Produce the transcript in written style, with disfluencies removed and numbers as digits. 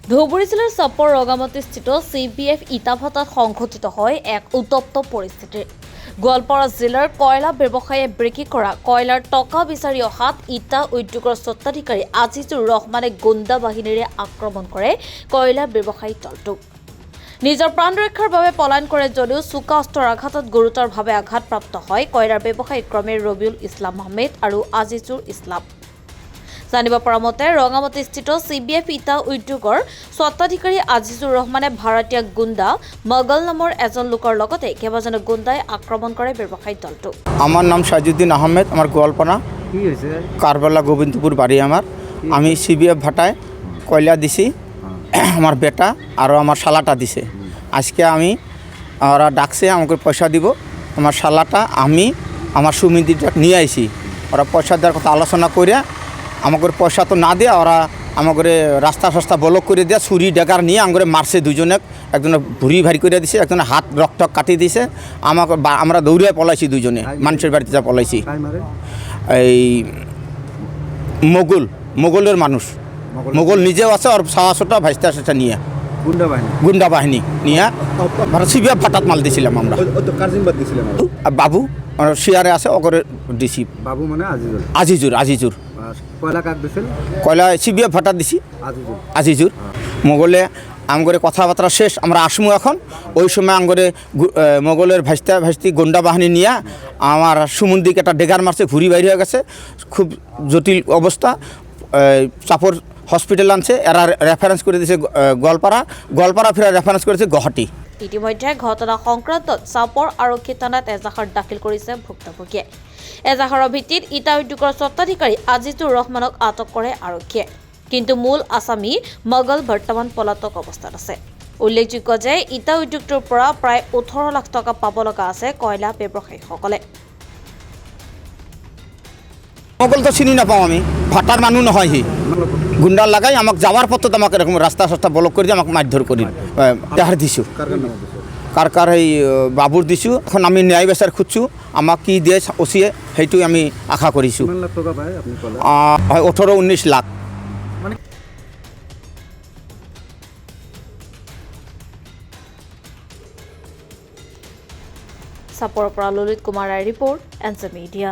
ধুবুৰী জিলাৰ চাপৰ ৰগামাটিস্থিত CPF ইটাভাটাত সংঘটিত হয় এক উত্তপ্ত পৰিস্থিতি। গোৱালপাৰা জিলাৰ কয়লা ব্যৱসায়ীয়ে বিক্ৰী কৰা কয়লাৰ টকা বিচাৰি অহাত ইটা উদ্যোগৰ স্বত্বাধিকাৰী আজিজুৰ ৰহমানে গুণ্ডা বাহিনীৰে আক্ৰমণ কৰে কয়লা ব্যৱসায়ী দলটোক। নিজৰ প্ৰাণ ৰক্ষাৰ বাবে পলায়ন কৰে যদিও চোকা অস্ত্ৰৰ আঘাতত গুৰুতৰভাৱে আঘাতপ্ৰাপ্ত হয় কয়লাৰ ব্যৱসায়ী ক্ৰমে ৰবিউল ইছলাম আহমেদ আৰু আজিজুৰ ইছলাম। জানিব পৰা মতে ৰঙামাটিস্থিত CPF ইটা উদ্যোগৰ স্বত্বাধিকাৰী আজিজুৰ ৰহমানে ভাৰতীয় গুণ্ডা মগল নামৰ এজন লোকৰ লগতে কেইবাজনো গুণ্ডাই আক্ৰমণ কৰে ব্যৱসায়ী দলটোক। আমার নাম সাজুদ্দিন আহমেদ, আমার গোয়ালপাড়া কারবালা গোবিন্দপুর বাড়ি। আমি CPF ভাটায় কয়লা দিছি, আমার বেটা আর আমার শালাটা দিছে। আজকে ওরা ডাকছে আমাকে পয়সা দিব, আমার শালাটা আমি আমার সুমিদিটা নিয়ে আইছি। ওরা পয়সা দেওয়ার কথা আলোচনা করে আমাকে পয়সা তো না দিয়ে ওরা আমাকে রাস্তা ব্লক করে দিয়ে ছুরি ডেকার নিয়ে আমাকে মারছে। দুজনে একজনে ভুড়ি ভারী করে দিছে, একজনে হাত রক্ত কাটি দিছে। আমরা দৌড়ে পলাইছি, দুজনে মানুষের বাড়িতে যা পলাইছি। এই মোগলের মানুষ, মোগল নিজেও আছে আর সাহসটা ভাইস্তা নিয়ে গুন্ডা বাহিনী নিয়ে CPF ভাটাত মাল দিছিলাম আমরা। বাবু শিয়ারে আছে ওকে দিছি। বাবু মানে আজিজুর কয়লা কাক দিছিল? কয়লা CPF ভাটাত দিছি আজিজুর। মোগলে আমগরে কথাবার্তা শেষ, আমরা আসমু এখন। ওই সময় আমগরে মোগলের ভাইস্তি গুন্ডা বাহিনী নিয়ে আমার সুমন্দিকে একটা ডেগার মারছে, ঘুরি বাইরে হয়ে গেছে, খুব জটিল অবস্থা। চাপর হসপিটাল আনছে, এরা রেফারেন্স করে দিয়েছে গোৱালপাৰা ফেৰা ৰেফাৰেন্স কৰেছে গুৱাহাটী। ইতিমধ্যে ঘটনা সংক্ৰান্তত চাপৰ আৰক্ষী থানাত এজাহাৰ দাখিল কৰিছে ভুক্তভোগীয়ে। এজাহাৰৰ ভিত্তিত ইটা উদ্যোগৰ স্বত্বাধিকাৰী আজিজুৰ ৰহমানক আটক কৰে আৰক্ষীয়ে। কিন্তু মূল আছামী মগল বৰ্তমান পলাতক অৱস্থাত আছে। উল্লেখযোগ্য যে ইটা উদ্যোগটোৰ পৰা প্ৰায় 18 লাখ টকা পাব লগা আছে কয়লা ব্যৱসায়ীসকলে। মোগল তো চিনি নাপাওঁ, আমি ভাটার মানুষ নহয়। সি গুন্ডা লাগাই আমাক যাওয়ার পথত আমাকে এরকম রাস্তা ব্লক করে দিয়ে আমাকে মারধর করি দেখার দিছো। কার এই বাবুর দিছো। এখন আমি ন্যায় বিচার খুঁজছো, আমাক কি দিয়ে ওসিয়ে সেইটো আমি আশা কৰিছোঁ। 18-19 লাখ। চাপৰৰ পৰা ললিত কুমাৰৰ ৰিপৰ্ট, এনজে মিডিয়া।